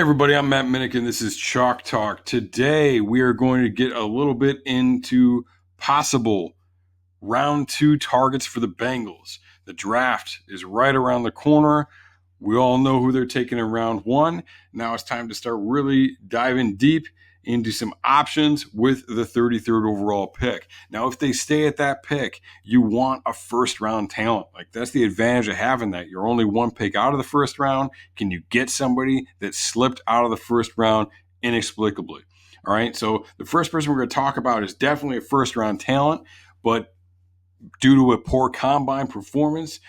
Everybody, I'm Matt Minich, and this is Chalk Talk. Today, we are going to get a little bit into possible round 2 targets for the Bengals. The draft is right around the corner. We all know who they're taking in round 1. Now it's time to start really diving deep into some options with the 33rd overall pick. Now, if they stay at that pick, you want a first-round talent. Like, that's the advantage of having that. You're only one pick out of the first round. Can you get somebody that slipped out of the first round inexplicably? All right, so the first person we're going to talk about is definitely a first-round talent, but due to a poor combine performance,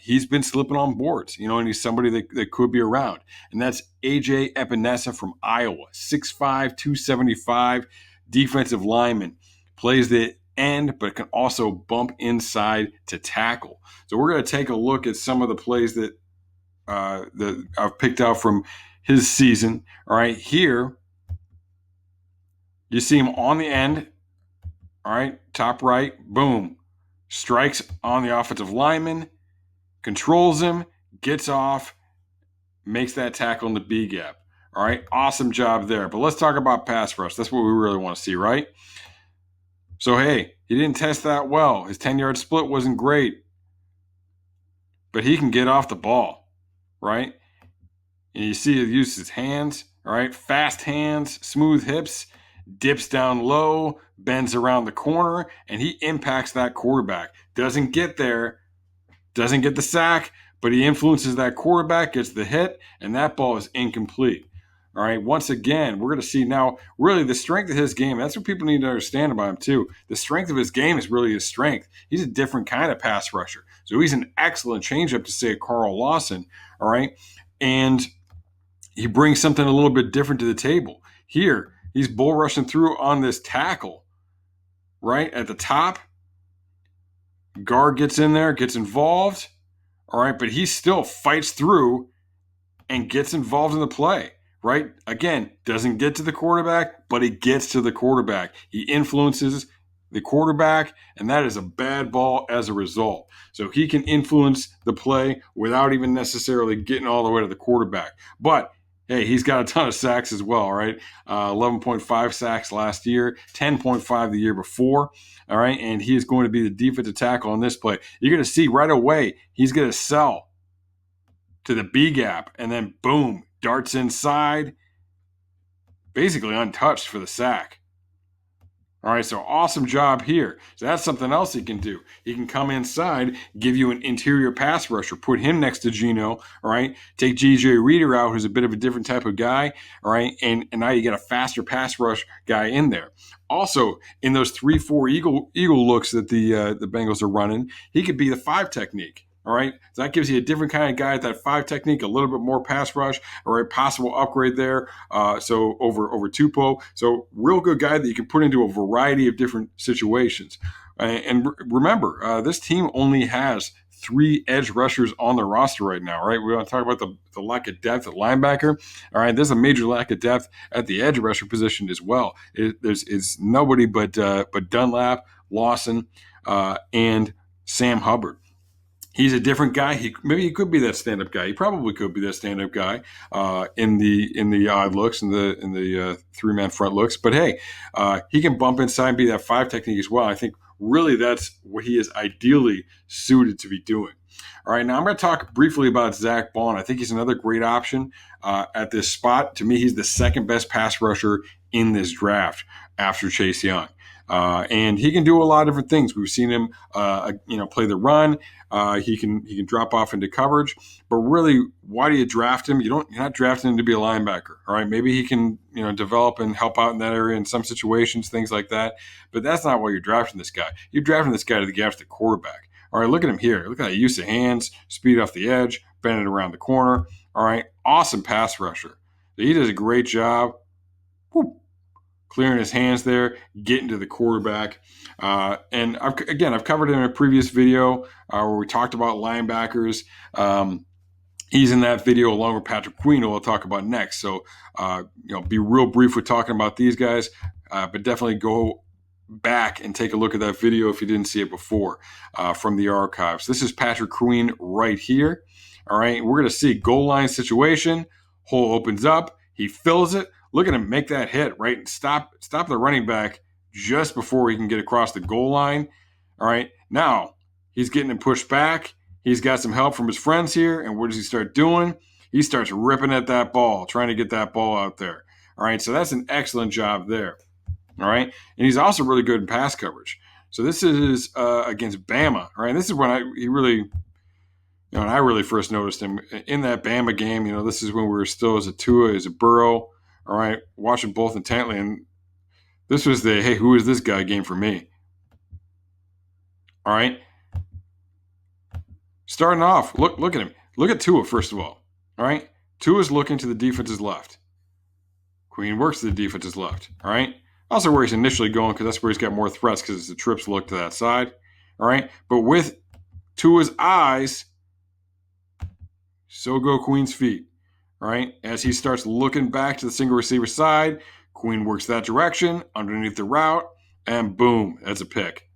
he's been slipping on boards, and he's somebody that could be around. And that's A.J. Epenesa from Iowa, 6'5", 275, defensive lineman. Plays the end, but can also bump inside to tackle. So we're going to take a look at some of the plays that I've picked out from his season. All right, here you see him on the end. All right, top right, boom. Strikes on the offensive lineman, controls him, gets off, makes that tackle in the B gap. All right, awesome job there. But let's talk about pass rush. That's what we really want to see, right? So, hey, he didn't test that well. His 10-yard split wasn't great. But he can get off the ball, right? And you see he uses his hands, all right? Fast hands, smooth hips, dips down low, bends around the corner, and he impacts that quarterback. Doesn't get there, doesn't get the sack, but he influences that quarterback, gets the hit, and that ball is incomplete. All right, once again, we're going to see now really the strength of his game. That's what people need to understand about him too. The strength of his game is really his strength. He's a different kind of pass rusher. So he's an excellent changeup to say Carl Lawson, all right? And he brings something a little bit different to the table. Here, he's bull rushing through on this tackle, right at the top. Guard gets in there, gets involved, all right, but he still fights through and gets involved in the play, right? Again, doesn't get to the quarterback, but he gets to the quarterback. He influences the quarterback, and that is a bad ball as a result. So he can influence the play without even necessarily getting all the way to the quarterback. But hey, he's got a ton of sacks as well, right? 11.5 sacks last year, 10.5 the year before, all right? And he is going to be the defensive tackle on this play. You're going to see right away he's going to sell to the B gap, and then boom, darts inside, basically untouched for the sack. All right, so awesome job here. So that's something else he can do. He can come inside, give you an interior pass rusher, put him next to Geno, all right? Take G.J. Reader out, who's a bit of a different type of guy, all right? And now you get a faster pass rush guy in there. Also, in those 3-4 eagle looks that the Bengals are running, he could be the 5 technique. All right, so that gives you a different kind of guy at that 5 technique, a little bit more pass rush, all right, possible upgrade there. So over Tupou, so real good guy that you can put into a variety of different situations. And remember, this team only has 3 edge rushers on their roster right now. Right, we want to talk about the lack of depth at linebacker. All right, there's a major lack of depth at the edge rusher position as well. It's nobody but Dunlap, Lawson, and Sam Hubbard. He's a different guy. Maybe he could be that stand-up guy. He probably could be that stand-up guy in the odd looks, in the 3-man front looks. But hey, he can bump inside and be that 5 technique as well. I think really that's what he is ideally suited to be doing. All right, now I'm going to talk briefly about Zack Bond. I think he's another great option at this spot. To me, he's the second best pass rusher in this draft after Chase Young. And he can do a lot of different things. We've seen him, play the run. He can drop off into coverage. But really, why do you draft him? You're not drafting him to be a linebacker. All right, maybe he can develop and help out in that area in some situations, things like that. But that's not why you're drafting this guy. You're drafting this guy to get after the quarterback. All right, look at him here. Look at that use of hands, speed off the edge, bend it around the corner. All right, awesome pass rusher. He does a great job. Woo. Clearing his hands there, getting to the quarterback. And I've covered it in a previous video where we talked about linebackers. He's in that video along with Patrick Queen, who we'll talk about next. So, be real brief with talking about these guys, but definitely go back and take a look at that video if you didn't see it before from the archives. This is Patrick Queen right here. All right, we're going to see goal line situation. Hole opens up. He fills it. Look at him make that hit, right? And stop the running back just before he can get across the goal line. All right. Now he's getting him pushed back. He's got some help from his friends here. And what does he start doing? He starts ripping at that ball, trying to get that ball out there. All right. So that's an excellent job there. All right. And he's also really good in pass coverage. So this is against Bama. All right. This is when I really first noticed him in that Bama game. This is when we were still as a Tua, as a Burrow. All right. Watching both intently. And this was the, hey, who is this guy game for me? All right. Starting off, look at him. Look at Tua, first of all. All right. Tua's looking to the defense's left. Queen works to the defense's left. All right. Also where he's initially going, because that's where he's got more threats, because the trips look to that side. All right. But with Tua's eyes, so go Queen's feet. All right. As he starts looking back to the single receiver side, Queen works that direction underneath the route, and boom, that's a pick.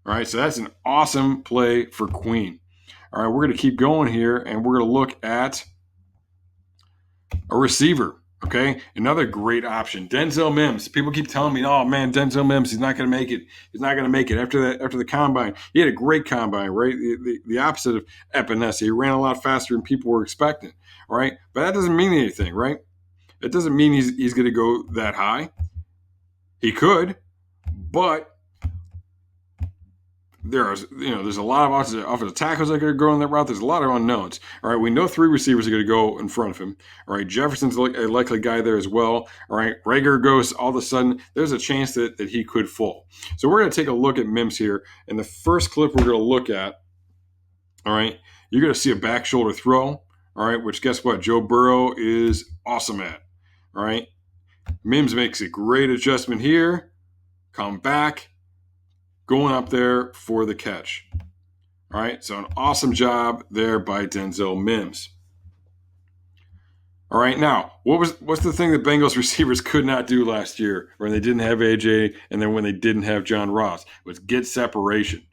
All right. So that's an awesome play for Queen. All right. We're going to keep going here, and we're going to look at a receiver. Okay, another great option, Denzel Mims. People keep telling me, "Oh man, Denzel Mims, he's not going to make it. He's not going to make it after the combine. He had a great combine, right? The opposite of Epenesa. He ran a lot faster than people were expecting, right? But that doesn't mean anything, right? It doesn't mean he's going to go that high. He could, but there's a lot of offensive tackles that are going to go on that route. There's a lot of unknowns. All right, we know 3 receivers are going to go in front of him. All right, Jefferson's a likely guy there as well. All right, Rager goes, all of a sudden, there's a chance that he could fall. So we're going to take a look at Mims here. And the first clip we're going to look at, all right, you're going to see a back shoulder throw, all right, which guess what? Joe Burrow is awesome at. All right, Mims makes a great adjustment here. Come back. Going up there for the catch. All right, so an awesome job there by Denzel Mims. All right, now, what's the thing that Bengals receivers could not do last year when they didn't have AJ and then when they didn't have John Ross? Was get separation.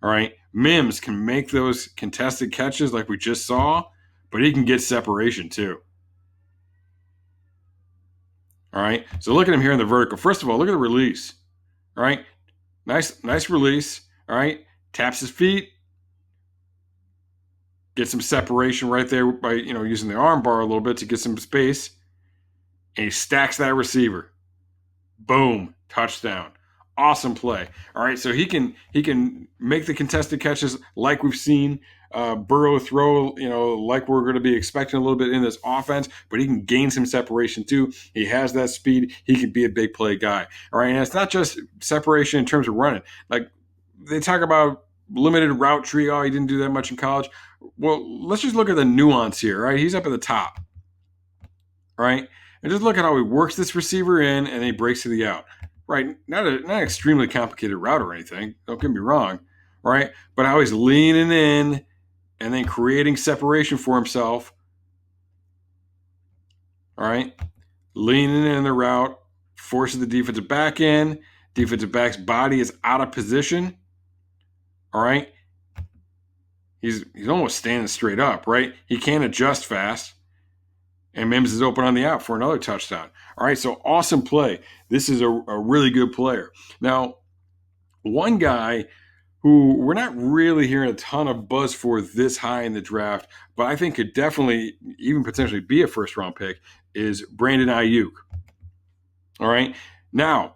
All right, Mims can make those contested catches like we just saw, but he can get separation too. All right, so look at him here in the vertical. First of all, look at the release. All right, nice release. All right, taps his feet, get some separation right there by using the arm bar a little bit to get some space, and he stacks that receiver. Boom, touchdown. Awesome play. All right, so he can make the contested catches like we've seen Burrow throw, like we're going to be expecting a little bit in this offense, but he can gain some separation too. He has that speed. He can be a big play guy. All right, and it's not just separation in terms of running. Like they talk about limited route tree. Oh, he didn't do that much in college. Well, let's just look at the nuance here, right? He's up at the top, right? And just look at how he works this receiver in and then he breaks to the out, right? Not an extremely complicated route or anything. Don't get me wrong, right? But how he's leaning in and then creating separation for himself, all right? Leaning in the route, forces the defensive back in. Defensive back's body is out of position, all right? He's almost standing straight up, right? He can't adjust fast. And Mims is open on the out for another touchdown. All right, so awesome play. This is a really good player. Now, one guy who we're not really hearing a ton of buzz for this high in the draft, but I think could definitely even potentially be a first-round pick, is Brandon Ayuk. All right, now,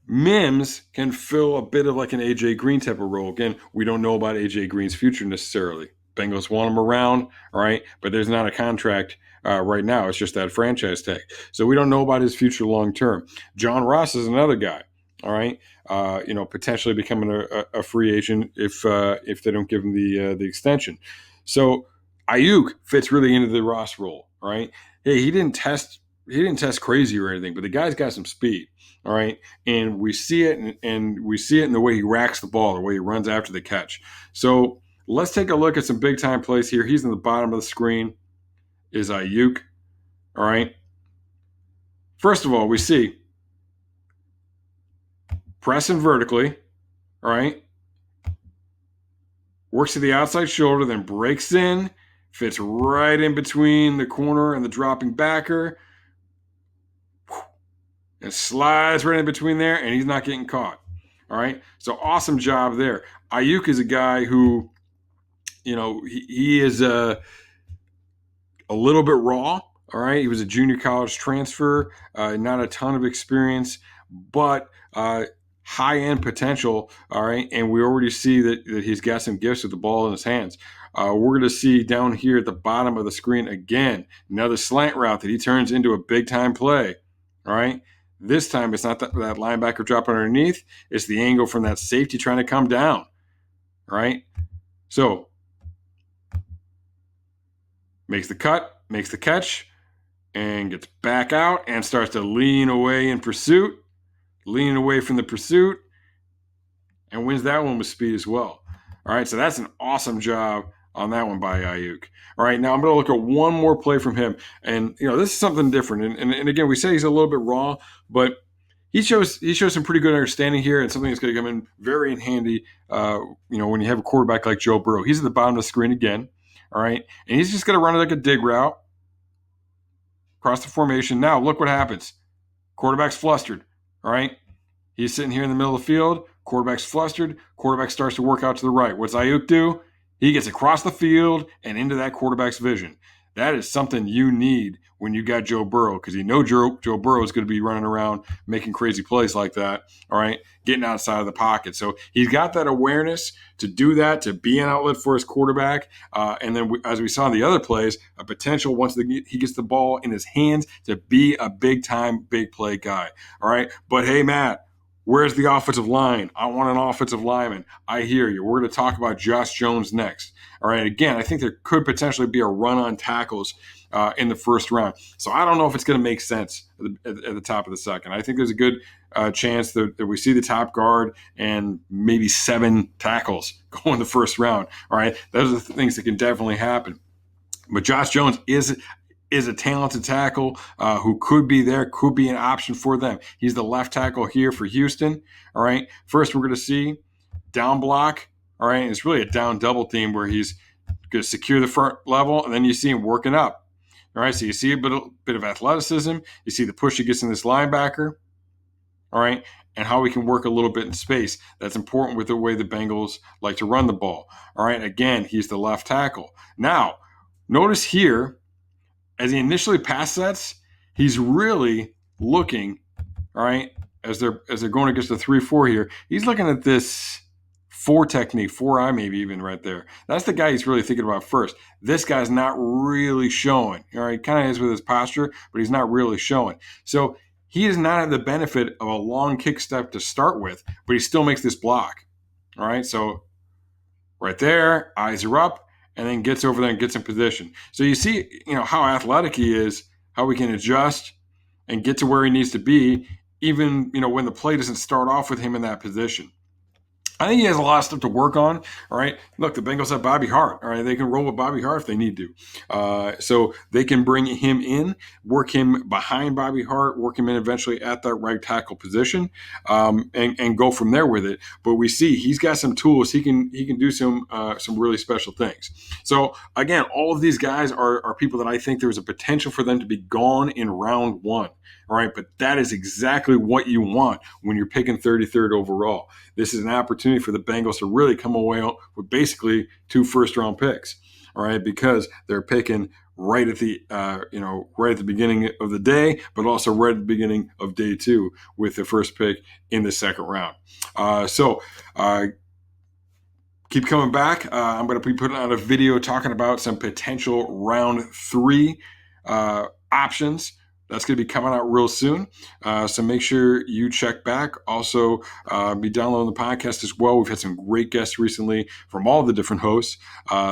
Mims can fill a bit of like an A.J. Green type of role. Again, we don't know about A.J. Green's future necessarily. Bengals want him around, all right, but there's not a contract right now. It's just that franchise tag. So we don't know about his future long term. John Ross is another guy, all right, potentially becoming a free agent if they don't give him the extension. So Ayuk fits really into the Ross role, all right. Hey, he didn't test crazy or anything, but the guy's got some speed. All right. And we see it and we see it in the way he racks the ball, the way he runs after the catch. So let's take a look at some big time plays here. He's in the bottom of the screen, is Ayuk. All right. First of all, we see pressing vertically. All right. Works to the outside shoulder, then breaks in, Fits right in between the corner and the dropping backer. And slides right in between there, and he's not getting caught. All right. So awesome job there. Ayuk is a guy who, he is a little bit raw. All right. He was a junior college transfer, not a ton of experience, but high end potential. All right. And we already see that he's got some gifts with the ball in his hands. We're going to see down here at the bottom of the screen again, another slant route that he turns into a big time play. All right. This time it's not that linebacker dropping underneath. It's the angle from that safety trying to come down. All right. So makes the cut, makes the catch, and gets back out and starts to lean away in pursuit, leaning away from the pursuit, and wins that one with speed as well. All right, so that's an awesome job on that one by Ayuk. All right, now I'm going to look at one more play from him. And, this is something different. And again, we say he's a little bit raw, but he shows some pretty good understanding here and something that's going to come in very in handy, when you have a quarterback like Joe Burrow. He's at the bottom of the screen again, all right? And he's just going to run it like a dig route across the formation. Now, look what happens. Quarterback's flustered, all right? He's sitting here in the middle of the field. Quarterback's flustered. Quarterback starts to work out to the right. What's Ayuk do? He gets across the field and into that quarterback's vision. That is something you need when you got Joe Burrow, because you know Joe Burrow is going to be running around making crazy plays like that, all right, getting outside of the pocket. So he's got that awareness to do that, to be an outlet for his quarterback. And then, as we saw in the other plays, a potential once he gets the ball in his hands to be a big-time, big play guy, all right? But, hey, Matt, where's the offensive line? I want an offensive lineman. I hear you. We're going to talk about Josh Jones next. All right. Again, I think there could potentially be a run on tackles in the first round. So I don't know if it's going to make sense at the top of the second. I think there's a good chance that we see the top guard and maybe 7 tackles go in the first round. All right. Those are the things that can definitely happen. But Josh Jones is a talented tackle who could be there, could be an option for them. He's the left tackle here for Houston. All right. First, we're going to see down block. All right. It's really a down double team where he's going to secure the front level, and then you see him working up. All right. So you see a bit of athleticism. You see the push he gets in this linebacker. All right. And how he can work a little bit in space. That's important with the way the Bengals like to run the ball. All right. Again, he's the left tackle. Now, notice here, as he initially pass sets, he's really looking, all right, as they're going against the 3-4 here, he's looking at this 4 technique, 4-eye maybe even right there. That's the guy he's really thinking about first. This guy's not really showing. All right, kind of is with his posture, but he's not really showing. So he does not have the benefit of a long kick step to start with, but he still makes this block. All right, so right there, eyes are up, and then gets over there and gets in position. So you see, how athletic he is, how he can adjust and get to where he needs to be, even, when the play doesn't start off with him in that position. I think he has a lot of stuff to work on. All right. Look, the Bengals have Bobby Hart. All right. They can roll with Bobby Hart if they need to. So they can bring him in, work him behind Bobby Hart, work him in eventually at that right tackle position, and go from there with it. But we see he's got some tools. He can do some really special things. So again, all of these guys are people that I think there's a potential for them to be gone in round 1. All right, but that is exactly what you want when you're picking 33rd overall. This is an opportunity for the Bengals to really come away with basically 2 first-round picks. All right, because they're picking right at the right at the beginning of the day, but also right at the beginning of day 2 with the first pick in the second round. Keep coming back. I'm going to be putting out a video talking about some potential round 3 options. That's going to be coming out real soon. So make sure you check back. Also, be downloading the podcast as well. We've had some great guests recently from all the different hosts.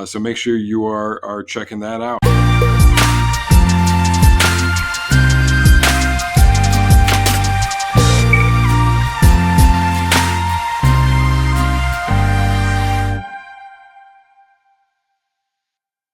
So make sure you are checking that out.